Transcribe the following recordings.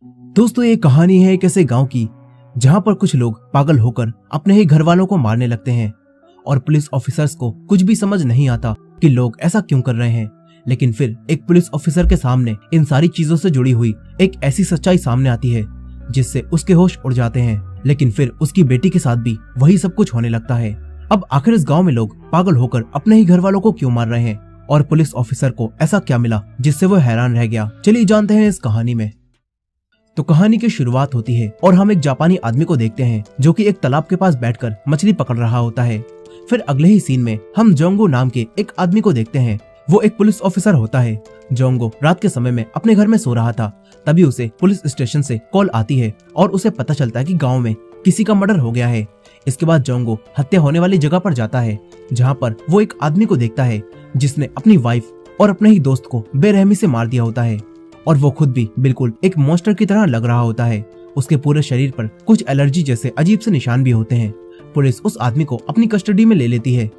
दोस्तों ये कहानी है एक ऐसे गांव की जहां पर कुछ लोग पागल होकर अपने ही घर वालों को मारने लगते हैं और पुलिस ऑफिसर्स को कुछ भी समझ नहीं आता कि लोग ऐसा क्यों कर रहे हैं। लेकिन फिर एक पुलिस ऑफिसर के सामने इन सारी चीजों से जुड़ी हुई एक ऐसी सच्चाई सामने आती है जिससे उसके होश उड़ जाते हैं। लेकिन फिर उसकी बेटी के साथ भी वही सब कुछ होने लगता है। अब आखिर इस गाँव में लोग पागल होकर अपने ही घर वालों को क्यों मार रहे हैं और पुलिस ऑफिसर को ऐसा क्या मिला जिससे वो हैरान रह गया। चलिए जानते हैं इस कहानी में। तो कहानी की शुरुआत होती है और हम एक जापानी आदमी को देखते हैं जो कि एक तालाब के पास बैठकर मछली पकड़ रहा होता है। फिर अगले ही सीन में हम जोंगो नाम के एक आदमी को देखते हैं। वो एक पुलिस ऑफिसर होता है। जोंगो रात के समय में अपने घर में सो रहा था, तभी उसे पुलिस स्टेशन से कॉल आती है और उसे पता चलता है कि गाँव में किसी का मर्डर हो गया है। इसके बाद जोंगो हत्या होने वाली जगह पर जाता है जहाँ पर वो एक आदमी को देखता है जिसने अपनी वाइफ और अपने ही दोस्त को बेरहमी से मार दिया होता है और वो खुद भी बिल्कुल एक मॉन्स्टर की तरह लग रहा होता है। उसके पूरे शरीर पर कुछ एलर्जी जैसे अजीब से निशान भी होते हैं। पुलिस उस आदमी को अपनी कस्टडी में ले लेती है।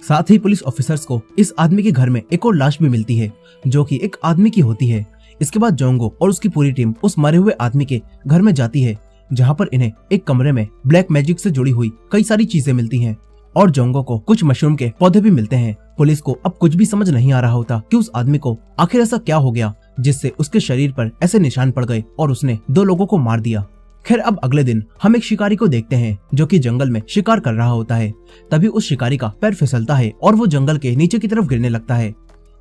साथ ही पुलिस ऑफिसर्स को इस आदमी के घर में एक और लाश भी मिलती है जो कि एक आदमी की होती है। इसके बाद जोंगो और उसकी पूरी टीम उस मरे हुए आदमी के घर में जाती है जहाँ पर इन्हें एक कमरे में ब्लैक मैजिक से जुड़ी हुई कई सारी चीजें मिलती हैं और जोंगो को कुछ मशरूम के पौधे भी मिलते हैं। पुलिस को अब कुछ भी समझ नहीं आ रहा होता कि उस आदमी को आखिर ऐसा क्या हो गया जिससे उसके शरीर पर ऐसे निशान पड़ गए और उसने 2 लोगों को मार दिया। खैर अब अगले दिन हम एक शिकारी को देखते हैं जो कि जंगल में शिकार कर रहा होता है। तभी उस शिकारी का पैर फिसलता है और वो जंगल के नीचे की तरफ गिरने लगता है।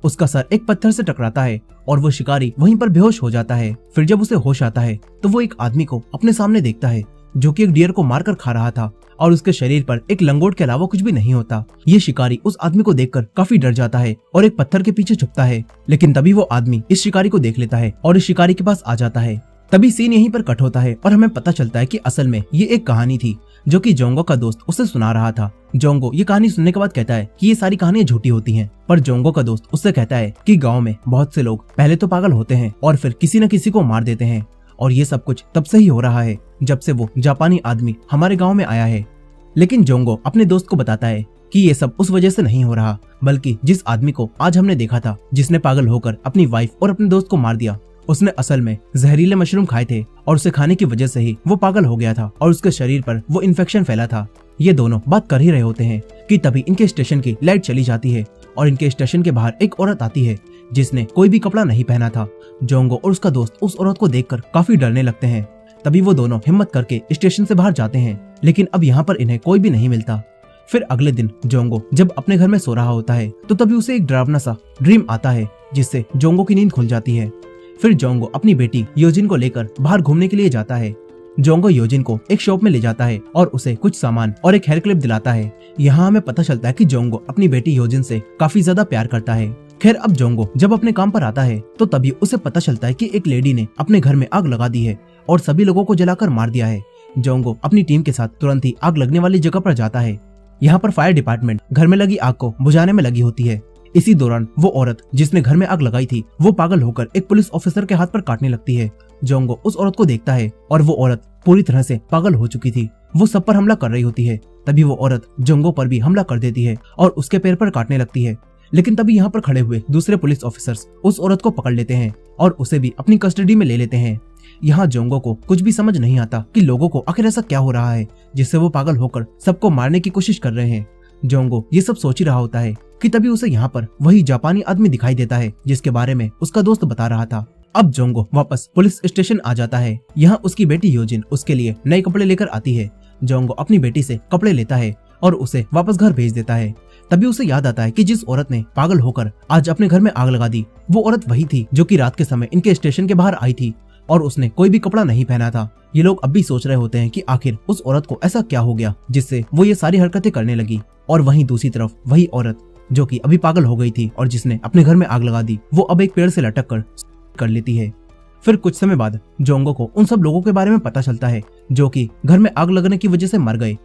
उसका सर एक पत्थर से टकराता है और वो शिकारी वहीं पर बेहोश हो जाता है। फिर जब उसे होश आता है तो वो एक आदमी को अपने सामने देखता है जो कि एक डियर को मारकर खा रहा था और उसके शरीर पर एक लंगोट के अलावा कुछ भी नहीं होता। ये शिकारी उस आदमी को देखकर काफी डर जाता है और एक पत्थर के पीछे छुपता है। लेकिन तभी वो आदमी इस शिकारी को देख लेता है और इस शिकारी के पास आ जाता है। तभी सीन यहीं पर कट होता है और हमें पता चलता है कि असल में ये एक कहानी थी जो कि जोंगो का दोस्त उसे सुना रहा था। जोंगो ये कहानी सुनने के बाद कहता है कि ये सारी कहानियां झूठी होती हैं, पर जोंगो का दोस्त उससे कहता है कि गाँव में बहुत से लोग पहले तो पागल होते हैं और फिर किसी न किसी को मार देते हैं और ये सब कुछ तब से ही हो रहा है जब से वो जापानी आदमी हमारे गाँव में आया है। लेकिन जोंगो अपने दोस्त को बताता है कि ये सब उस वजह से नहीं हो रहा, बल्कि जिस आदमी को आज हमने देखा था जिसने पागल होकर अपनी वाइफ और अपने दोस्त को मार दिया, उसने असल में जहरीले मशरूम खाए थे और उसे खाने की वजह से ही वो पागल हो गया था और उसके शरीर पर वो इन्फेक्शन फैला था। ये दोनों बात कर ही रहे होते हैं कि तभी इनके स्टेशन की लाइट चली जाती है और इनके स्टेशन के बाहर एक औरत आती है जिसने कोई भी कपड़ा नहीं पहना था। जोंगो और उसका दोस्त उस औरत को देखकर काफी डरने लगते हैं। तभी वो दोनों हिम्मत करके स्टेशन से बाहर जाते हैं, लेकिन अब यहाँ पर इन्हें कोई भी नहीं मिलता। फिर अगले दिन जोंगो जब अपने घर में सो रहा होता है तो तभी उसे एक डरावना सा ड्रीम आता है जिससे जोंगो की नींद खुल जाती है। फिर जोंगो अपनी बेटी योजिन को लेकर बाहर घूमने के लिए जाता है। जोंगो योजिन को एक शॉप में ले जाता है और उसे कुछ सामान और एक हेयर क्लिप दिलाता है। यहाँ हमें पता चलता है कि जोंगो अपनी बेटी योजिन से काफी ज्यादा प्यार करता है। खैर अब जोंगो जब अपने काम पर आता है तो तभी उसे पता चलता है कि एक लेडी ने अपने घर में आग लगा दी है और सभी लोगों को जलाकर मार दिया है। जोंगो अपनी टीम के साथ तुरंत ही आग लगने वाली जगह पर जाता है। यहाँ पर फायर डिपार्टमेंट घर में लगी आग को बुझाने में लगी होती है। इसी दौरान वो औरत जिसने घर में आग लगाई थी वो पागल होकर एक पुलिस ऑफिसर के हाथ पर काटने लगती है। जोंगो उस औरत को देखता है और वो औरत पूरी तरह से पागल हो चुकी थी। वो सब पर हमला कर रही होती है। तभी वो औरत जोंगो पर भी हमला कर देती है और उसके पैर पर काटने लगती है। लेकिन तभी यहाँ पर खड़े हुए दूसरे पुलिस ऑफिसर्स उस औरत को पकड़ लेते हैं और उसे भी अपनी कस्टडी में ले लेते हैं। यहाँ जोंगो को कुछ भी समझ नहीं आता कि लोगों को आखिर ऐसा क्या हो रहा है जिससे वो पागल होकर सबको मारने की कोशिश कर रहे हैं। जोंगो ये सब सोच ही रहा होता है कि तभी उसे यहाँ पर वही जापानी आदमी दिखाई देता है जिसके बारे में उसका दोस्त बता रहा था। अब जोंगो वापस पुलिस स्टेशन आ जाता है। यहाँ उसकी बेटी योजिन उसके लिए नए कपड़े लेकर आती है। जोंगो अपनी बेटी से कपड़े लेता है और उसे वापस घर भेज देता है। तभी उसे याद आता है कि जिस औरत ने पागल होकर आज अपने घर में आग लगा दी वो औरत वही थी जो कि रात के समय इनके स्टेशन के बाहर आई थी और उसने कोई भी कपड़ा नहीं पहना था। ये लोग अब भी सोच रहे होते हैं कि आखिर उस औरत को ऐसा क्या हो गया जिससे वो ये सारी हरकतें करने लगी। और वहीं दूसरी तरफ वही औरत जो कि अभी पागल हो गई थी और जिसने अपने घर में आग लगा दी वो अब एक पेड़ से लटक कर लेती है। फिर कुछ समय बाद जोंगो को उन सब लोगों के बारे में पता चलता है जो कि घर में आग लगने की वजह से मर गए।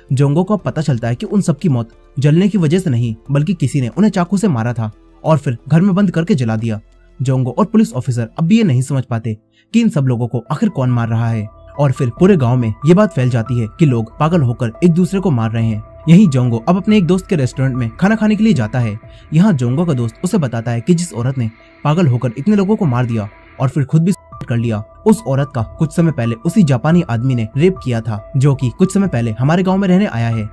जोंगो को अब पता चलता है कि उन सब की मौत जलने की वजह से नहीं बल्कि किसी ने उन्हें चाकू से मारा था और फिर घर में बंद करके जला दिया। जोंगो और पुलिस ऑफिसर अब भी ये नहीं समझ पाते कि इन सब लोगों को आखिर कौन मार रहा है और फिर पूरे गांव में ये बात फैल जाती है कि लोग पागल होकर एक दूसरे को मार रहे हैं। यही जोंगो अब अपने एक दोस्त के रेस्टोरेंट में खाना खाने के लिए जाता है। यहाँ जोंगो का दोस्त उसे बताता है कि जिस औरत ने पागल होकर इतने लोगों को मार दिया और फिर खुद भी कर लिया। उस औरत का कुछ समय पहले उसी जापानी आदमी ने रेप किया था, जो कि कुछ समय पहले हमारे गांव में रहने आया है।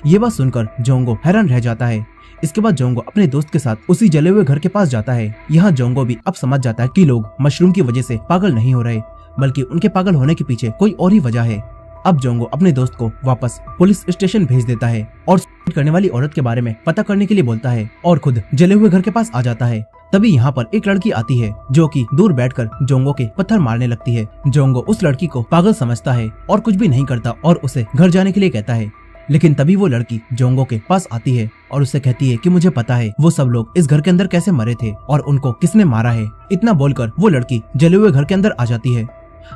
ये बात सुनकर जोंगो हैरान रह जाता है। इसके बाद जोंगो अपने दोस्त के साथ उसी जले हुए घर के पास जाता है। यहाँ जोंगो भी अब समझ जाता है कि लोग मशरूम की वजह से पागल नहीं हो रहे, बल्कि उनके पागल होने के पीछे कोई और ही वजह है। अब जोंगो अपने दोस्त को वापस पुलिस स्टेशन भेज देता है और सुसाइड करने वाली औरत के बारे में पता करने के लिए बोलता है और खुद जले हुए घर के पास आ जाता है। तभी यहाँ पर एक लड़की आती है जो कि दूर बैठकर जोंगो के पत्थर मारने लगती है। जोंगो उस लड़की को पागल समझता है और कुछ भी नहीं करता और उसे घर जाने के लिए कहता है। लेकिन तभी वो लड़की जोंगो के पास आती है और उससे कहती है कि मुझे पता है वो सब लोग इस घर के अंदर कैसे मरे थे और उनको किसने मारा है। इतना बोलकर वो लड़की जले हुए घर के अंदर आ जाती है।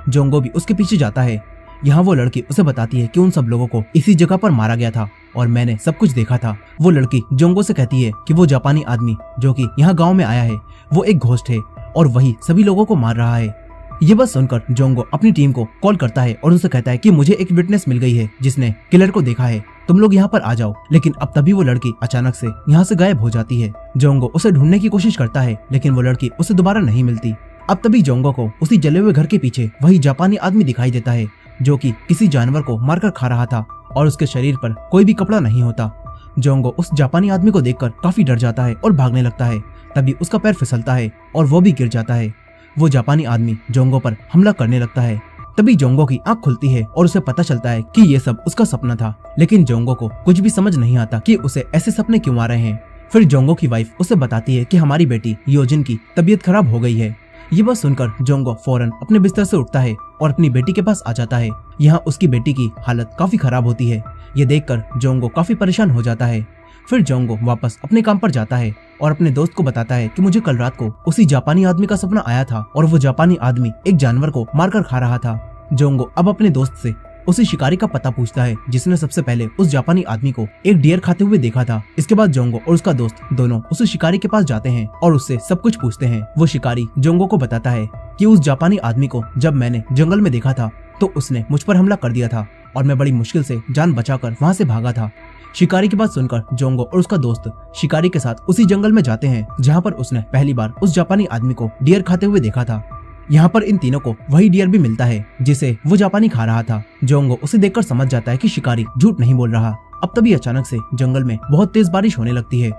जोंगो भी उसके पीछे जाता है। यहाँ वो लड़की उसे बताती है कि उन सब लोगों को इसी जगह पर मारा गया था और मैंने सब कुछ देखा था। वो लड़की जोंगो से कहती है कि वो जापानी आदमी जो कि यहाँ गांव में आया है वो एक घोस्ट है और वही सभी लोगों को मार रहा है। ये बात सुनकर जोंगो अपनी टीम को कॉल करता है और उनसे कहता है कि मुझे एक विटनेस मिल गई है जिसने किलर को देखा है, तुम लोग यहाँ पर आ जाओ। लेकिन अब तभी वो लड़की अचानक से यहाँ से गायब हो जाती है। जोंगो उसे ढूंढने की कोशिश करता है लेकिन वो लड़की उसे दोबारा नहीं मिलती। अब तभी जोंगो को उसी जले हुए घर के पीछे वही जापानी आदमी दिखाई देता है जो कि किसी जानवर को मारकर खा रहा था और उसके शरीर पर कोई भी कपड़ा नहीं होता। जोंगो उस जापानी आदमी को देखकर काफी डर जाता है और भागने लगता है। तभी उसका पैर फिसलता है और वो भी गिर जाता है। वो जापानी आदमी जोंगो पर हमला करने लगता है। तभी जोंगो की आंख खुलती है और उसे पता चलता है कि ये सब उसका सपना था। लेकिन जोंगो को कुछ भी समझ नहीं आता कि उसे ऐसे सपने क्यों आ रहे हैं। फिर जोंगो की वाइफ उसे बताती है कि हमारी बेटी योजिन की तबीयत खराब हो गई है। ये बात सुनकर जोंगो फौरन अपने बिस्तर से उठता है और अपनी बेटी के पास आ जाता है। यहाँ उसकी बेटी की हालत काफी खराब होती है। ये देखकर जोंगो काफी परेशान हो जाता है। फिर जोंगो वापस अपने काम पर जाता है और अपने दोस्त को बताता है कि मुझे कल रात को उसी जापानी आदमी का सपना आया था और वो जापानी आदमी एक जानवर को मारकर खा रहा था। जोंगो अब अपने दोस्त से उसी शिकारी का पता पूछता है जिसने सबसे पहले उस जापानी आदमी को एक डियर खाते हुए देखा था। इसके बाद जोंगो और उसका दोस्त दोनों उस शिकारी के पास जाते हैं और उससे सब कुछ पूछते हैं। वो शिकारी जोंगो को बताता है कि उस जापानी आदमी को जब मैंने जंगल में देखा था तो उसने मुझ पर हमला कर दिया था और मैं बड़ी मुश्किल से जान बचाकर वहाँ से भागा था। शिकारी की बात सुनकर जोंगो और उसका दोस्त शिकारी के साथ उसी जंगल में जाते हैं जहाँ पर उसने पहली बार उस जापानी आदमी को डियर खाते हुए देखा था। यहाँ पर इन तीनों को वही डियर भी मिलता है जिसे वो जापानी खा रहा था। जोंगो उसे देखकर समझ जाता है कि शिकारी झूठ नहीं बोल रहा। अब तभी अचानक से जंगल में बहुत तेज बारिश होने लगती है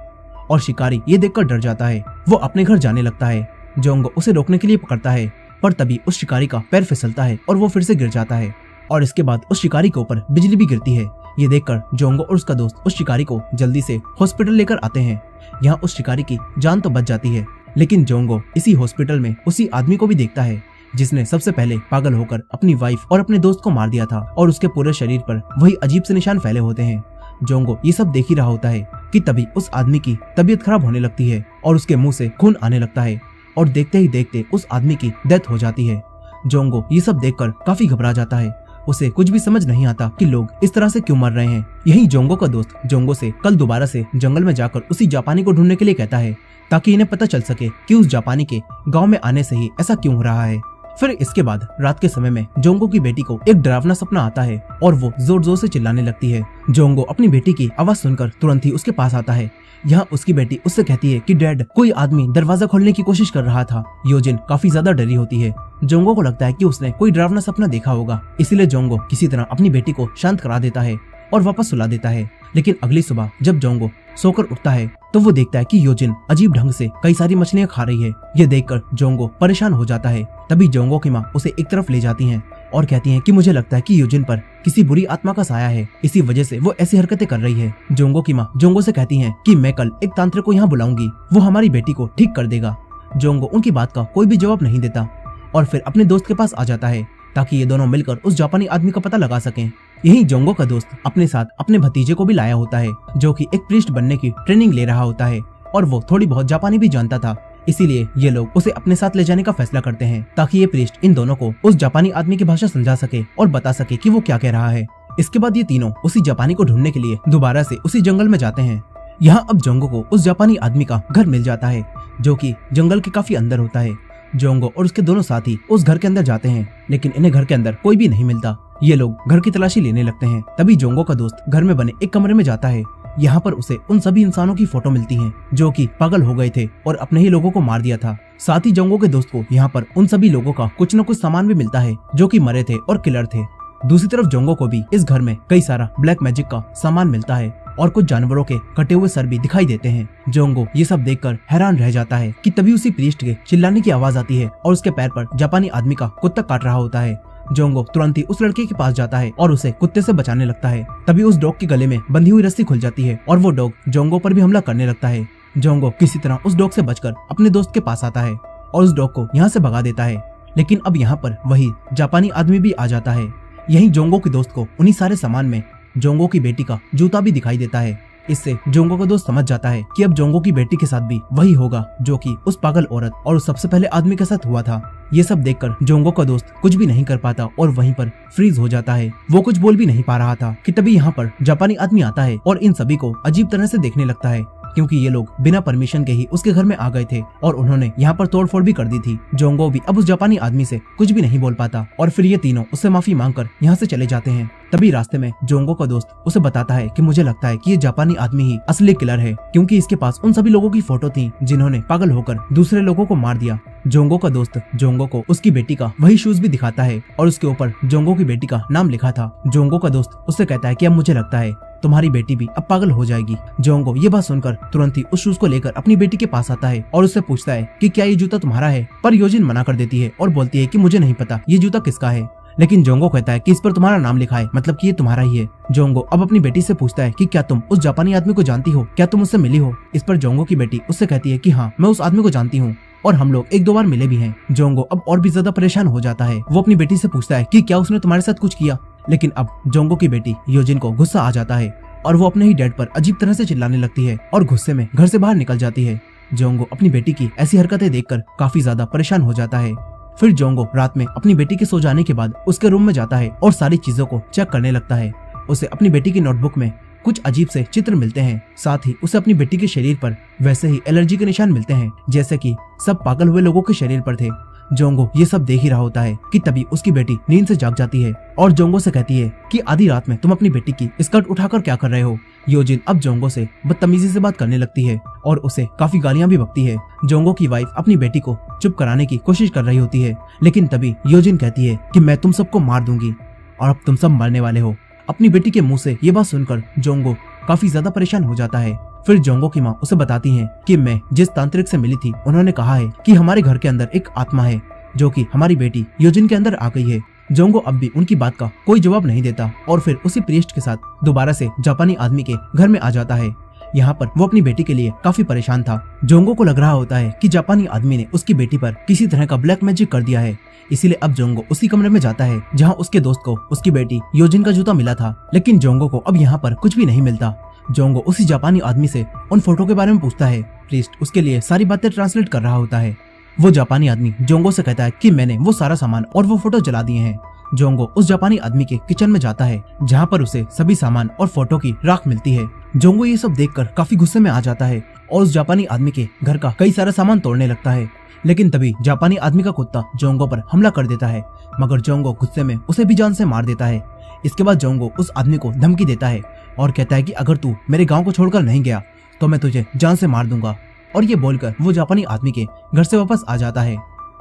और शिकारी ये देखकर डर जाता है। वो अपने घर जाने लगता है। जोंगो उसे रोकने के लिए पकड़ता है पर तभी उस शिकारी का पैर फिसलता है और वो फिर से गिर जाता है और इसके बाद उस शिकारी के ऊपर बिजली भी गिरती है। ये देखकर जोंगो और उसका दोस्त उस शिकारी को जल्दी से हॉस्पिटल लेकर आते हैं। यहाँ उस शिकारी की जान तो बच जाती है लेकिन जोंगो इसी हॉस्पिटल में उसी आदमी को भी देखता है जिसने सबसे पहले पागल होकर अपनी वाइफ और अपने दोस्त को मार दिया था और उसके पूरे शरीर पर वही अजीब से निशान फैले होते हैं। जोंगो ये सब देख ही रहा होता है कि तभी उस आदमी की तबीयत खराब होने लगती है और उसके मुंह से खून आने लगता है और देखते ही देखते उस आदमी की डेथ हो जाती है। जोंगो ये सब देखकर काफी घबरा जाता है। उसे कुछ भी समझ नहीं आता कि लोग इस तरह से क्यों मर रहे हैं। यही जोंगो का दोस्त जोंगो से कल दोबारा से जंगल में जाकर उसी जापानी को ढूंढने के लिए कहता है ताकि इन्हें पता चल सके कि उस जापानी के गांव में आने से ही ऐसा क्यों हो रहा है। फिर इसके बाद रात के समय में जोंगो की बेटी को एक डरावना सपना आता है और वो जोर जोर से चिल्लाने लगती है। जोंगो अपनी बेटी की आवाज सुनकर तुरंत ही उसके पास आता है। यहाँ उसकी बेटी उससे कहती है कि डैड कोई आदमी दरवाजा खोलने की कोशिश कर रहा था। योजिन काफी ज्यादा डरी होती है। जोंगो को लगता है कि उसने कोई डरावना सपना देखा होगा, इसीलिए जोंगो किसी तरह अपनी बेटी को शांत करा देता है और वापस सुला देता है। लेकिन अगली सुबह जब जोंगो सोकर उठता है तो वो देखता है कि योजिन अजीब ढंग से कई सारी मछलियां खा रही है। ये देखकर जोंगो परेशान हो जाता है। तभी जोंगो की माँ उसे एक तरफ ले जाती हैं और कहती हैं कि मुझे लगता है कि योजिन पर किसी बुरी आत्मा का साया है, इसी वजह से वो ऐसी हरकतें कर रही है। जोंगो की माँ जोंगो से कहती हैं कि मैं कल एक तांत्रिक को यहाँ बुलाऊंगी, वो हमारी बेटी को ठीक कर देगा। जोंगो उनकी बात का कोई भी जवाब नहीं देता और फिर अपने दोस्त के पास आ जाता है ताकि ये दोनों मिलकर उस जापानी आदमी का पता लगा सकें। यही जोंगो का दोस्त अपने साथ अपने भतीजे को भी लाया होता है जो कि एक प्रीस्ट बनने की ट्रेनिंग ले रहा होता है और वो थोड़ी बहुत जापानी भी जानता था, इसीलिए ये लोग उसे अपने साथ ले जाने का फैसला करते हैं ताकि ये प्रीस्ट इन दोनों को उस जापानी आदमी की भाषा समझा सके और बता सके कि वो क्या कह रहा है। इसके बाद ये तीनों उसी जापानी को ढूंढने के लिए दोबारा से उसी जंगल में जाते हैं। यहाँ अब जोंगो को उस जापानी आदमी का घर मिल जाता है जो कि जंगल के काफी अंदर होता है। जोंगो और उसके दोनों साथी उस घर के अंदर जाते हैं लेकिन इन्हें घर के अंदर कोई भी नहीं मिलता। ये लोग घर की तलाशी लेने लगते हैं। तभी जोंगो का दोस्त घर में बने एक कमरे में जाता है यहाँ पर उसे उन सभी इंसानों की फोटो मिलती है जो कि पागल हो गए थे और अपने ही लोगों को मार दिया था। साथ ही जोंगो के दोस्त को यहाँ पर उन सभी लोगों का कुछ न कुछ सामान भी मिलता है जो कि मरे थे और किलर थे। दूसरी तरफ जोंगो को भी इस घर में कई सारा ब्लैक मैजिक का सामान मिलता है और कुछ जानवरों के कटे हुए सर भी दिखाई देते हैं। जोंगो ये सब देखकर हैरान रह जाता है कि तभी उसी प्रीस्ट के चिल्लाने की आवाज आती है और उसके पैर पर जापानी आदमी का कुत्ता काट रहा होता है। जोंगो तुरंत ही उस लड़के के पास जाता है और उसे कुत्ते से बचाने लगता है। तभी उस डॉग के गले में बंधी हुई रस्सी खुल जाती है और वो डॉग जोंगो पर भी हमला करने लगता है। जोंगो किसी तरह उस डॉग से बचकर अपने दोस्त के पास आता है और उस डॉग को यहाँ से भगा देता है। लेकिन अब यहाँ पर वही जापानी आदमी भी आ जाता है। यहीं जोंगो के दोस्त को उन्हीं सारे सामान में जोंगो की बेटी का जूता भी दिखाई देता है। इससे जोंगो का दोस्त समझ जाता है कि अब जोंगो की बेटी के साथ भी वही होगा जो कि उस पागल औरत और उस सबसे पहले आदमी के साथ हुआ था। ये सब देखकर जोंगो का दोस्त कुछ भी नहीं कर पाता और वहीं पर फ्रीज हो जाता है। वो कुछ बोल भी नहीं पा रहा था कि तभी यहाँ पर जापानी आदमी आता है और इन सभी को अजीब तरह से देखने लगता है क्योंकि ये लोग बिना परमिशन के ही उसके घर में आ गए थे और उन्होंने यहाँ पर तोड़फोड़ भी कर दी थी। जोंगो भी अब उस जापानी आदमी से कुछ भी नहीं बोल पाता और फिर ये तीनों उससे माफी मांगकर यहाँ से चले जाते हैं। तभी रास्ते में जोंगो का दोस्त उसे बताता है कि मुझे लगता है कि ये जापानी आदमी ही असली किलर है क्योंकि इसके पास उन सभी लोगों की फोटो थी जिन्होंने पागल होकर दूसरे लोगों को मार दिया। जोंगो का दोस्त जोंगो को उसकी बेटी का वही शूज भी दिखाता है और उसके ऊपर जोंगो की बेटी का नाम लिखा था। जोंगो का दोस्त उससे कहता है कि अब मुझे लगता है तुम्हारी बेटी भी अब पागल हो जाएगी। जोंगो ये बात सुनकर तुरंत ही उस शूज को लेकर अपनी बेटी के पास आता है और उससे पूछता है कि क्या ये जूता तुम्हारा है, पर योजिन मना कर देती है और बोलती है कि मुझे नहीं पता ये जूता किसका है। लेकिन जोंगो कहता है कि इस पर तुम्हारा नाम लिखा है, मतलब कि ये तुम्हारा ही है। जोंगो अब अपनी बेटी से पूछता है कि क्या तुम उस जापानी आदमी को जानती हो, क्या तुम उससे मिली हो। इस पर जोंगो की बेटी उससे कहती है कि हाँ, मैं उस आदमी को जानती हूँ और हम लोग 1-2 बार मिले भी हैं। जोंगो अब और भी ज्यादा परेशान हो जाता है। वो अपनी बेटी से पूछता है कि क्या उसने तुम्हारे साथ कुछ किया। लेकिन अब जोंगो की बेटी योजिन को गुस्सा आ जाता है और वो अपने ही डैड पर अजीब तरह से चिल्लाने लगती है और गुस्से में घर से बाहर निकल जाती है। जोंगो अपनी बेटी की ऐसी हरकतें देखकर काफी ज्यादा परेशान हो जाता है। फिर जोंगो रात में अपनी बेटी के सो जाने के बाद उसके रूम में जाता है और सारी चीजों को चेक करने लगता है। उसे अपनी बेटी की नोटबुक में कुछ अजीब से चित्र मिलते हैं। साथ ही उसे अपनी बेटी के शरीर पर वैसे ही एलर्जी के निशान मिलते हैं जैसे कि सब पागल हुए लोगों के शरीर पर थे। जोंगो ये सब देख ही रहा होता है कि तभी उसकी बेटी नींद से जाग जाती है और जोंगो से कहती है कि आधी रात में तुम अपनी बेटी की स्कर्ट उठाकर क्या कर रहे हो। योजिन अब जोंगो से बदतमीजी से बात करने लगती है और उसे काफी गालियां भी बकती है। जोंगो की वाइफ अपनी बेटी को चुप कराने की कोशिश कर रही होती है लेकिन तभी योजिन कहती है कि मैं तुम सबको मार दूंगी और अब तुम सब मरने वाले हो। अपनी बेटी के मुंह से ये बात सुनकर जोंगो काफी ज्यादा परेशान हो जाता है। फिर जोंगो की माँ उसे बताती हैं कि मैं जिस तांत्रिक से मिली थी उन्होंने कहा है कि हमारे घर के अंदर एक आत्मा है जो कि हमारी बेटी योजिन के अंदर आ गई है। जोंगो अब भी उनकी बात का कोई जवाब नहीं देता और फिर उसी प्रीस्ट के साथ दोबारा से जापानी आदमी के घर में आ जाता है। यहाँ पर वो अपनी बेटी के लिए काफी परेशान था। जोंगो को लग रहा होता है कि जापानी आदमी ने उसकी बेटी पर किसी तरह का ब्लैक मैजिक कर दिया है, इसीलिए अब जोंगो उसी कमरे में जाता है जहाँ उसके दोस्त को उसकी बेटी योजिन का जूता मिला था। लेकिन जोंगो को अब यहाँ पर कुछ भी नहीं मिलता। जोंगो उसी जापानी आदमी से उन फोटो के बारे में पूछता है। प्रीस्ट उसके लिए सारी बातें ट्रांसलेट कर रहा होता है। वो जापानी आदमी जोंगो से कहता है कि मैंने वो सारा सामान और वो फोटो जला दिए हैं। जोंगो उस जापानी आदमी के किचन में जाता है जहाँ पर उसे सभी सामान और फोटो की राख मिलती है। जोंगो ये सब देखकर काफी गुस्से में आ जाता है और उस जापानी आदमी के घर का कई सारा सामान तोड़ने लगता है। लेकिन तभी जापानी आदमी का कुत्ता जोंगो पर हमला कर देता है, मगर जोंगो गुस्से में उसे भी जान से मार देता है। इसके बाद जोंगो उस आदमी को धमकी देता है और कहता है कि अगर तू मेरे गाँव को छोड़कर नहीं गया तो मैं तुझे जान से मार दूंगा। और ये बोलकर वो जापानी आदमी के घर से वापस आ जाता है।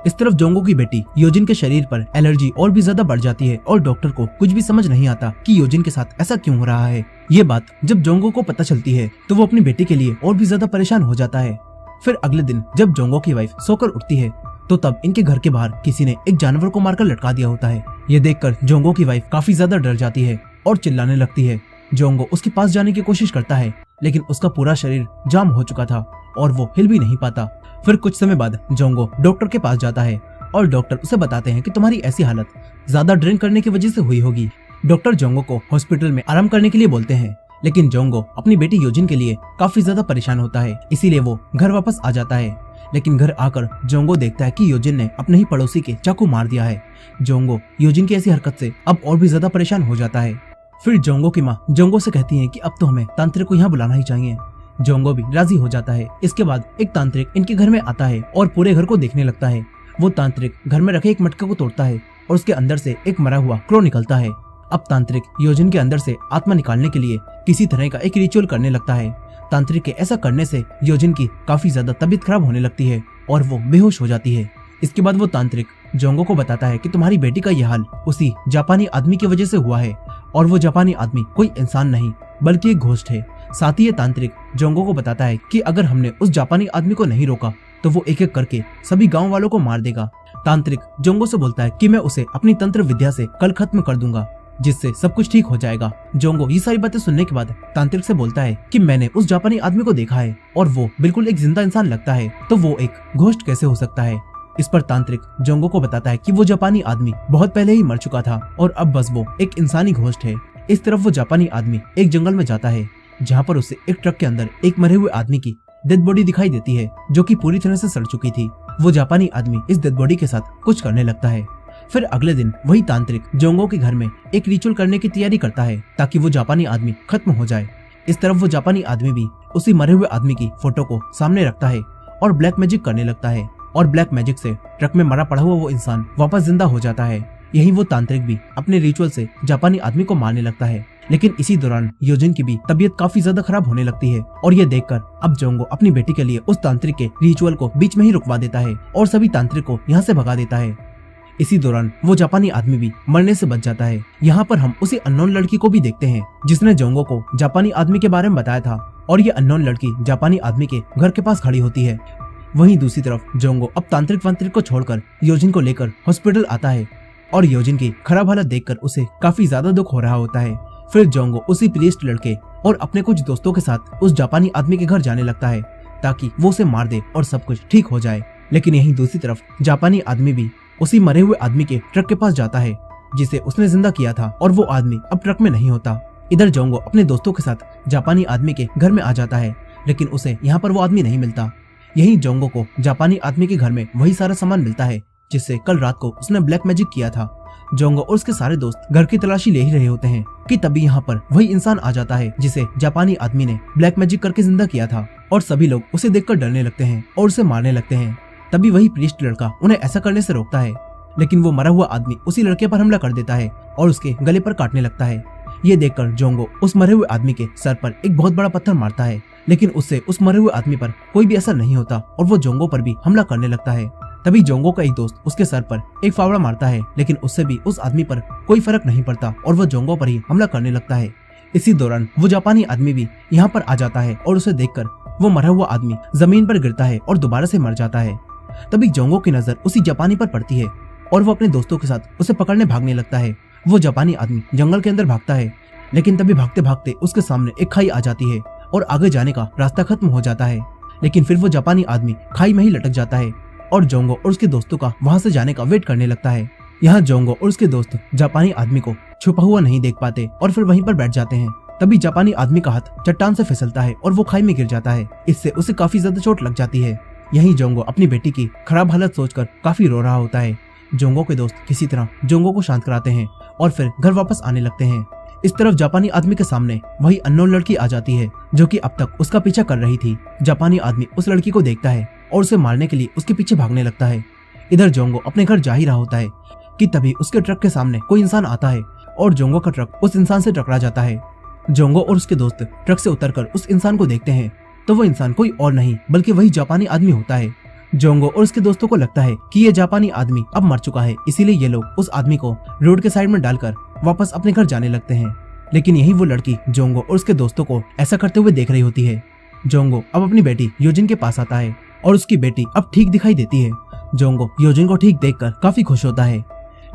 इस तरफ जोंगो की बेटी योजिन के शरीर पर एलर्जी और भी ज्यादा बढ़ जाती है और डॉक्टर को कुछ भी समझ नहीं आता कि योजिन के साथ ऐसा क्यों हो रहा है। ये बात जब जोंगो को पता चलती है तो वो अपनी बेटी के लिए और भी ज्यादा परेशान हो जाता है। फिर अगले दिन जब जोंगो की वाइफ सोकर उठती है तो तब इनके घर के बाहर किसी ने एक जानवर को मारकर लटका दिया होता है। ये देखकर जोंगो की वाइफ काफी ज्यादा डर जाती है और चिल्लाने लगती है। जोंगो उसके पास जाने की कोशिश करता है लेकिन उसका पूरा शरीर जाम हो चुका था और वो हिल भी नहीं पाता। फिर कुछ समय बाद जोंगो डॉक्टर के पास जाता है और डॉक्टर उसे बताते हैं कि तुम्हारी ऐसी हालत ज्यादा ड्रिंक करने की वजह से हुई होगी। डॉक्टर जोंगो को हॉस्पिटल में आराम करने के लिए बोलते हैं लेकिन जोंगो अपनी बेटी योजिन के लिए काफी ज्यादा परेशान होता है, इसीलिए वो घर वापस आ जाता है। लेकिन घर आकर जोंगो देखता है कि योजिन ने अपने ही पड़ोसी के चाकू मार दिया है। जोंगो योजिन की ऐसी हरकत से अब और भी ज्यादा परेशान हो जाता है। फिर जोंगो की माँ जोंगो से कहती है कि अब तो हमें तांत्रिक को यहाँ बुलाना ही चाहिए। जोंगो भी राजी हो जाता है। इसके बाद एक तांत्रिक इनके घर में आता है और पूरे घर को देखने लगता है। वो तांत्रिक घर में रखे एक मटके को तोड़ता है और उसके अंदर से एक मरा हुआ क्रो निकलता है। अब तांत्रिक योजिन के अंदर से आत्मा निकालने के लिए किसी तरह का एक रिचुअल करने लगता है। तांत्रिक के ऐसा करने से योजिन की काफी ज्यादा तबीयत खराब होने लगती है और वो बेहोश हो जाती है। इसके बाद वो तांत्रिक जोंगो को बताता है कि तुम्हारी बेटी का यह हाल उसी जापानी आदमी की वजह से हुआ है और वो जापानी आदमी कोई इंसान नहीं बल्कि एक घोस्ट है। साथ ही ये तांत्रिक जोंगो को बताता है कि अगर हमने उस जापानी आदमी को नहीं रोका तो वो एक एक करके सभी गांव वालों को मार देगा। तांत्रिक जोंगो से बोलता है कि मैं उसे अपनी तंत्र विद्या से कल खत्म कर दूंगा, जिससे सब कुछ ठीक हो जाएगा। जोंगो ये सारी बातें सुनने के बाद तांत्रिक से बोलता है कि मैंने उस जापानी आदमी को देखा है और वो बिल्कुल एक जिंदा इंसान लगता है, तो वो एक घोस्ट कैसे हो सकता है। इस पर तांत्रिक जोंगो को बताता है कि वो जापानी आदमी बहुत पहले ही मर चुका था और अब बस वो एक इंसानी घोस्ट है। इस तरफ वो जापानी आदमी एक जंगल में जाता है जहाँ पर उसे एक ट्रक के अंदर एक मरे हुए आदमी की डेड बॉडी दिखाई देती है जो कि पूरी तरह से सड़ चुकी थी। वो जापानी आदमी इस डेड बॉडी के साथ कुछ करने लगता है। फिर अगले दिन वही तांत्रिक जोंगो के घर में एक रिचुअल करने की तैयारी करता है ताकि वो जापानी आदमी खत्म हो जाए। इस तरफ वो जापानी आदमी भी उसी मरे हुए आदमी की फोटो को सामने रखता है और ब्लैक मैजिक करने लगता है और ब्लैक मैजिक से ट्रक में मरा पड़ा हुआ वो इंसान वापस जिंदा हो जाता है। यही वो तांत्रिक भी अपने रिचुअल से जापानी आदमी को मारने लगता है। लेकिन इसी दौरान योजिन की भी तबीयत काफी ज्यादा खराब होने लगती है और ये देखकर अब जोंगो अपनी बेटी के लिए उस तांत्रिक के रिचुअल को बीच में ही रुकवा देता है और सभी तांत्रिक को यहाँ से भगा देता है। इसी दौरान वो जापानी आदमी भी मरने से बच जाता है। यहाँ पर हम उसी अननोन लड़की को भी देखते हैं जिसने जोंगो को जापानी आदमी के बारे में बताया था और ये अननोन लड़की जापानी आदमी के घर के पास खड़ी होती है। वहीं दूसरी तरफ जोंगो अब तांत्रिक वांत्रिक को छोड़कर योजिन को लेकर हॉस्पिटल आता है और योजिन की खराब हालत देखकर उसे काफी ज्यादा दुख हो रहा होता है। फिर जोंगो उसी प्रीस्ट लड़के और अपने कुछ दोस्तों के साथ उस जापानी आदमी के घर जाने लगता है ताकि वो उसे मार दे और सब कुछ ठीक हो जाए। लेकिन यहीं दूसरी तरफ जापानी आदमी भी उसी मरे हुए आदमी के ट्रक के पास जाता है जिसे उसने जिंदा किया था और वो आदमी अब ट्रक में नहीं होता। इधर जोंगो अपने दोस्तों के साथ जापानी आदमी के घर में आ जाता है लेकिन उसे यहाँ पर वो आदमी नहीं मिलता। यही जोंगो को जापानी आदमी के घर में वही सारा सामान मिलता है जिससे कल रात को उसने ब्लैक मैजिक किया था। जोंगो और उसके सारे दोस्त घर की तलाशी ले ही रहे होते हैं कि तभी यहाँ पर वही इंसान आ जाता है जिसे जापानी आदमी ने ब्लैक मैजिक करके जिंदा किया था और सभी लोग उसे देखकर डरने लगते हैं और उसे मारने लगते हैं। तभी वही प्रीस्ट लड़का उन्हें ऐसा करने से रोकता है लेकिन वो मरा हुआ आदमी उसी लड़के पर हमला कर देता है और उसके गले पर काटने लगता है। ये देखकर जोंगो उस मरे हुए आदमी के सर पर एक बहुत बड़ा पत्थर मारता है लेकिन उससे उस मरे हुए आदमी पर कोई भी असर नहीं होता और वो जोंगो पर भी हमला करने लगता है। तभी जोंगो का एक दोस्त उसके सर पर एक फावड़ा मारता है लेकिन उससे भी उस आदमी पर कोई फर्क नहीं पड़ता और वो जोंगो पर ही हमला करने लगता है। इसी दौरान वो जापानी आदमी भी यहाँ पर आ जाता है और उसे देखकर वो मरा हुआ आदमी जमीन पर गिरता है और दोबारा से मर जाता है। तभी जोंगो की नजर उसी जापानी पर पड़ती है और वो अपने दोस्तों के साथ उसे पकड़ने भागने लगता है। वो जापानी आदमी जंगल के अंदर भागता है लेकिन तभी भागते भागते उसके सामने एक खाई आ जाती है और आगे जाने का रास्ता खत्म हो जाता है। लेकिन फिर वो जापानी आदमी खाई में ही लटक जाता है और जोंगो और उसके दोस्तों का वहां से जाने का वेट करने लगता है। यहाँ जोंगो और उसके दोस्त जापानी आदमी को छुपा हुआ नहीं देख पाते और फिर वहीं पर बैठ जाते हैं। तभी जापानी आदमी का हाथ चट्टान से फिसलता है और वो खाई में गिर जाता है। इससे उसे काफी ज्यादा चोट लग जाती है। यहीं जोंगो अपनी बेटी की खराब हालत सोचकर काफी रो रहा होता है। जोंगो के दोस्त किसी तरह जोंगो को शांत कराते हैं और फिर घर वापस आने लगते हैं। इस तरफ जापानी आदमी के सामने वही अननोन लड़की आ जाती है जो कि अब तक उसका पीछा कर रही थी। जापानी आदमी उस लड़की को देखता है और उसे मारने के लिए उसके पीछे भागने लगता है। इधर जोंगो अपने घर जा ही रहा होता है कि तभी उसके ट्रक के सामने कोई इंसान आता है और जोंगो का ट्रक उस इंसान से टकरा जाता है। जोंगो और उसके दोस्त ट्रक से उतरकर उस इंसान को देखते हैं तो वो इंसान कोई और नहीं बल्कि वही जापानी आदमी होता है। जोंगो और उसके दोस्तों को लगता है कि ये जापानी आदमी अब मर चुका है, इसीलिए ये लोग उस आदमी को रोड के साइड में डालकर वापस अपने घर जाने लगते हैं। लेकिन यही वो लड़की जोंगो और उसके दोस्तों को ऐसा करते हुए देख रही होती है। जोंगो अब अपनी बेटी योजिन के पास आता है और उसकी बेटी अब ठीक दिखाई देती है। जोंगो योजिन को ठीक देखकर काफी खुश होता है।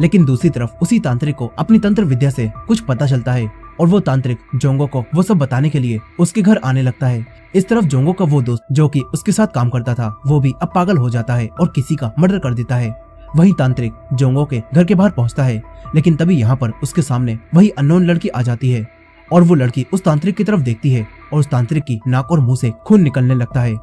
लेकिन दूसरी तरफ उसी तांत्रिक को अपनी तंत्र विद्या से कुछ पता चलता है और वो तांत्रिक जोंगो को वो सब बताने के लिए उसके घर आने लगता है। इस तरफ जोंगो का वो दोस्त जो कि उसके साथ काम करता था वो भी अब पागल हो जाता है और किसी का मर्डर कर देता है। वही तांत्रिक जोंगो के घर के बाहर पहुंचता है लेकिन तभी यहाँ पर उसके सामने वही अननोन लड़की आ जाती है और वो लड़की उस तांत्रिक की तरफ देखती है और उस तांत्रिक की नाक और मुंह से खून निकलने लगता है।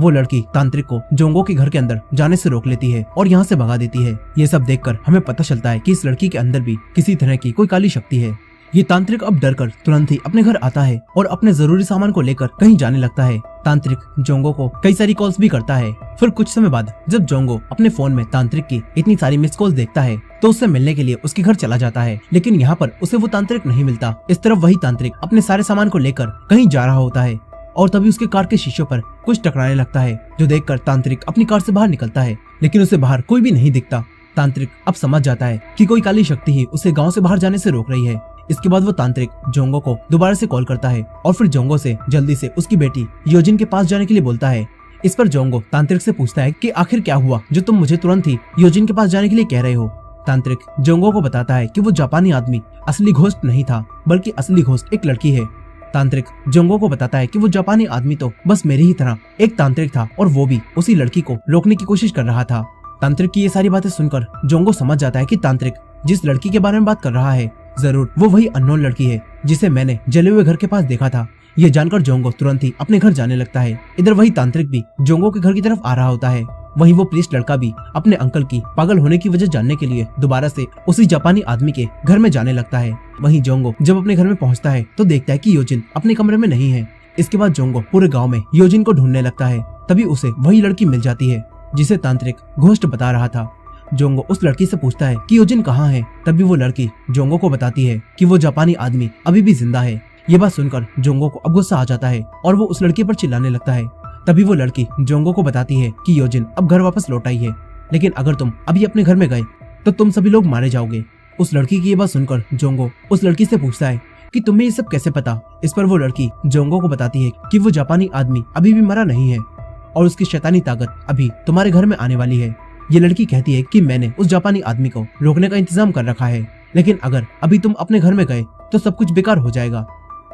वो लड़की तांत्रिक को जोंगो के घर के अंदर जाने से रोक लेती है और यहाँ से भगा देती है। ये सब देखकर हमें पता चलता है कि इस लड़की के अंदर भी किसी तरह की कोई काली शक्ति है। ये तांत्रिक अब डर कर तुरंत ही अपने घर आता है और अपने जरूरी सामान को लेकर कहीं जाने लगता है। तांत्रिक जोंगो को कई सारी कॉल्स भी करता है। फिर कुछ समय बाद जब जोंगो अपने फोन में तांत्रिक की इतनी सारी मिस कॉल्स देखता है तो उससे मिलने के लिए उसके घर चला जाता है, लेकिन यहाँ पर उसे वो तांत्रिक नहीं मिलता। इस तरफ वही तांत्रिक अपने सारे सामान को लेकर कहीं जा रहा होता है और तभी उसके कार के शीशों पर कुछ टकराने लगता है, जो देखकर तांत्रिक अपनी कार से बाहर निकलता है, लेकिन उसे बाहर कोई भी नहीं दिखता। तांत्रिक अब समझ जाता है कि कोई काली शक्ति ही उसे गांव से बाहर जाने से रोक रही है। इसके बाद वो तांत्रिक जोंगो को दोबारा से कॉल करता है और फिर जोंगो से जल्दी से उसकी बेटी योजिन के पास जाने के लिए बोलता है। इस पर जोंगो तांत्रिक से पूछता है कि आखिर क्या हुआ जो तुम मुझे तुरंत ही योजिन के पास जाने के लिए कह रहे हो। तांत्रिक जोंगो को बताता है कि वो जापानी आदमी असली घोस्ट नहीं था, बल्कि असली घोस्ट एक लड़की है। तांत्रिक जोंगो को बताता है कि वो जापानी आदमी तो बस मेरी ही तरह एक तांत्रिक था और वो भी उसी लड़की को रोकने की कोशिश कर रहा था। तांत्रिक की ये सारी बातें सुनकर जोंगो समझ जाता है कि तांत्रिक जिस लड़की के बारे में बात कर रहा है जरूर वो वही अननोन लड़की है जिसे मैंने जले हुए घर के पास देखा था। ये जानकर जोंगो तुरंत ही अपने घर जाने लगता है। इधर वही तांत्रिक भी जोंगो के घर की तरफ आ रहा होता है। वहीं वो प्रीस्ट लड़का भी अपने अंकल की पागल होने की वजह जानने के लिए दोबारा से उसी जापानी आदमी के घर में जाने लगता है। वहीं जोंगो जब अपने घर में पहुंचता है तो देखता है कि योजिन अपने कमरे में नहीं है। इसके बाद जोंगो पूरे गांव में योजिन को ढूंढने लगता है। तभी उसे वही लड़की मिल जाती है जिसे तांत्रिक घोस्ट बता रहा था। जोंगो उस लड़की से पूछता है कि योजिन कहाँ है। तभी वो लड़की जोंगो को बताती है कि वो जापानी आदमी अभी भी जिंदा है। ये बात सुनकर जोंगो को अब गुस्सा आ जाता है और वो उस लड़की पर चिल्लाने लगता है। तभी वो लड़की जोंगो को बताती है कि योजिन अब घर वापस लौट आई है, लेकिन अगर तुम अभी अपने घर में गए तो तुम सभी लोग मारे जाओगे। उस लड़की की ये बात सुनकर जोंगो उस लड़की से पूछता है कि तुम्हें ये सब कैसे पता। इस पर वो लड़की जोंगो को बताती है कि वो जापानी आदमी अभी भी मरा नहीं है और उसकी शैतानी ताकत अभी तुम्हारे घर में आने वाली है। ये लड़की कहती है कि मैंने उस जापानी आदमी को रोकने का इंतजाम कर रखा है, लेकिन अगर अभी तुम अपने घर में गए तो सब कुछ बेकार हो जाएगा।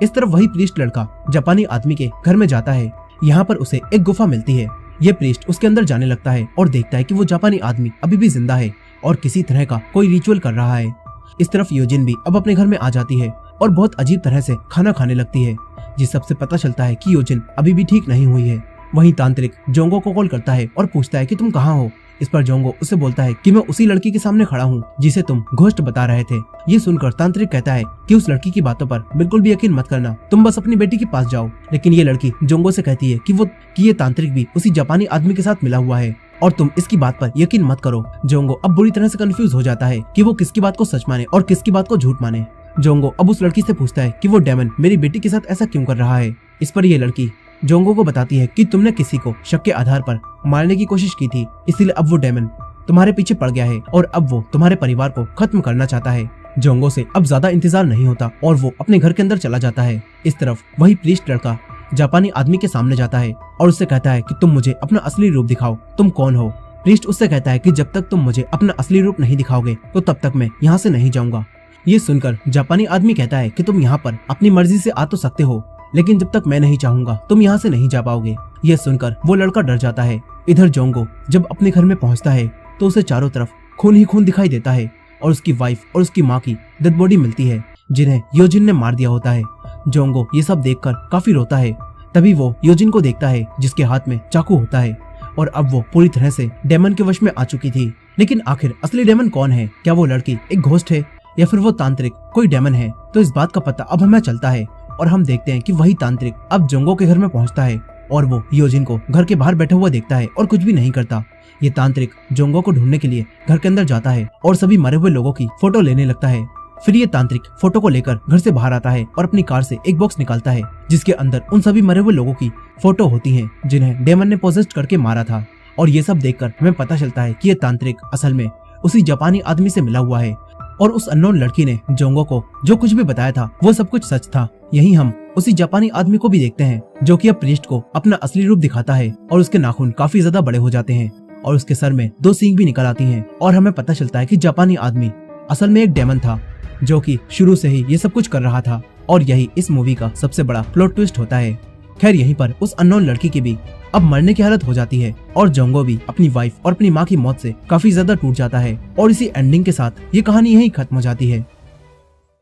इस तरफ वही प्रीस्ट लड़का जापानी आदमी के घर में जाता है। यहाँ पर उसे एक गुफा मिलती है। ये प्रीस्ट उसके अंदर जाने लगता है और देखता है कि वो जापानी आदमी अभी भी जिंदा है और किसी तरह का कोई रिचुअल कर रहा है। इस तरफ योजिन भी अब अपने घर में आ जाती है और बहुत अजीब तरह से खाना खाने लगती है, जिस सबसे पता चलता है कि योजिन अभी भी ठीक नहीं हुई है। वहीं तांत्रिक जोंगो को कॉल करता है और पूछता है कि तुम कहाँ हो। इस पर जोंगो उसे बोलता है कि मैं उसी लड़की के सामने खड़ा हूँ जिसे तुम घोस्ट बता रहे थे। ये सुनकर तांत्रिक कहता है कि उस लड़की की बातों पर बिल्कुल भी यकीन मत करना, तुम बस अपनी बेटी के पास जाओ। लेकिन ये लड़की जोंगो से कहती है कि ये तांत्रिक भी उसी जापानी आदमी के साथ मिला हुआ है और तुम इसकी बात पर यकीन मत करो। जोंगो अब बुरी तरह से कंफ्यूज हो जाता है कि वो किसकी बात को सच माने और किसकी बात को झूठ माने। जोंगो अब उस लड़की से पूछता है कि वो डेमन मेरी बेटी के साथ ऐसा क्यों कर रहा है। इस पर ये लड़की जोंगो को बताती है कि तुमने किसी को शक के आधार पर मारने की कोशिश की थी, इसीलिए अब वो डेमन तुम्हारे पीछे पड़ गया है और अब वो तुम्हारे परिवार को खत्म करना चाहता है। जोंगो से अब ज्यादा इंतजार नहीं होता और वो अपने घर के अंदर चला जाता है। इस तरफ वही प्रीस्ट लड़का जापानी आदमी के सामने जाता है और उससे कहता है कि तुम मुझे अपना असली रूप दिखाओ, तुम कौन हो। प्रीस्ट उससे कहता है कि जब तक तुम मुझे अपना असली रूप नहीं दिखाओगे तो तब तक मैं यहाँ से नहीं जाऊंगा। ये सुनकर जापानी आदमी कहता है कि तुम यहाँ पर अपनी मर्जी से आ तो सकते हो, लेकिन जब तक मैं नहीं चाहूंगा तुम यहाँ से नहीं जा पाओगे। यह सुनकर वो लड़का डर जाता है। इधर जोंगो जब अपने घर में पहुंचता है तो उसे चारों तरफ खून ही खून दिखाई देता है और उसकी वाइफ और उसकी माँ की डेड बॉडी मिलती है जिन्हें योजिन ने मार दिया होता है। जोंगो ये सब देखकर काफी रोता है। तभी वो योजिन को देखता है जिसके हाथ में चाकू होता है और अब वो पूरी तरह से डेमन के वश में आ चुकी थी। लेकिन आखिर असली डेमन कौन है? क्या वो लड़की एक घोस्ट है या फिर वो तांत्रिक कोई डेमन है? तो इस बात का पता अब हमें चलता है और हम देखते हैं कि वही तांत्रिक अब जोंगो के घर में पहुंचता है और वो योजिन को घर के बाहर बैठा हुआ देखता है और कुछ भी नहीं करता। ये तांत्रिक जोंगो को ढूंढने के लिए घर के अंदर जाता है और सभी मरे हुए लोगों की फोटो लेने लगता है। फिर ये तांत्रिक फोटो को लेकर घर से बाहर आता है और अपनी कार से एक बॉक्स निकालता है जिसके अंदर उन सभी मरे हुए लोगों की फोटो होती है जिन्हें डेमन ने पोजेस्ट करके मारा था। और ये सब देखकर हमें पता चलता है कि ये तांत्रिक असल में उसी जापानी आदमी से मिला हुआ है और उस अननोन लड़की ने जोंगो को जो कुछ भी बताया था वो सब कुछ सच था। यही हम उसी जापानी आदमी को भी देखते हैं जो कि अब प्रीस्ट को अपना असली रूप दिखाता है और उसके नाखून काफी ज्यादा बड़े हो जाते हैं और उसके सर में 2 सींग भी निकल आती हैं और हमें पता चलता है कि जापानी आदमी असल में एक डेमन था जो कि शुरू से ही ये सब कुछ कर रहा था और यही इस मूवी का सबसे बड़ा प्लॉट ट्विस्ट होता है। खैर यहीं पर उस अननोन लड़की की भी अब मरने की हालत हो जाती है और जोंगो भी अपनी वाइफ और अपनी माँ की मौत से काफी ज्यादा टूट जाता है और इसी एंडिंग के साथ ये कहानी यहीं खत्म हो जाती है।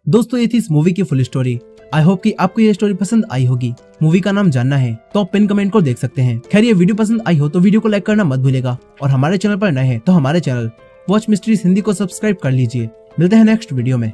दोस्तों ये थी इस मूवी की फुल स्टोरी। आई होप कि आपको ये स्टोरी पसंद आई होगी। मूवी का नाम जानना है तो आप पिन कमेंट को देख सकते हैं। खैर ये वीडियो पसंद आई हो तो वीडियो को लाइक करना मत भूलिएगा और हमारे चैनल पर नए हैं तो हमारे चैनल वॉच मिस्ट्रीज हिंदी को सब्सक्राइब कर लीजिए। मिलते हैं नेक्स्ट वीडियो में।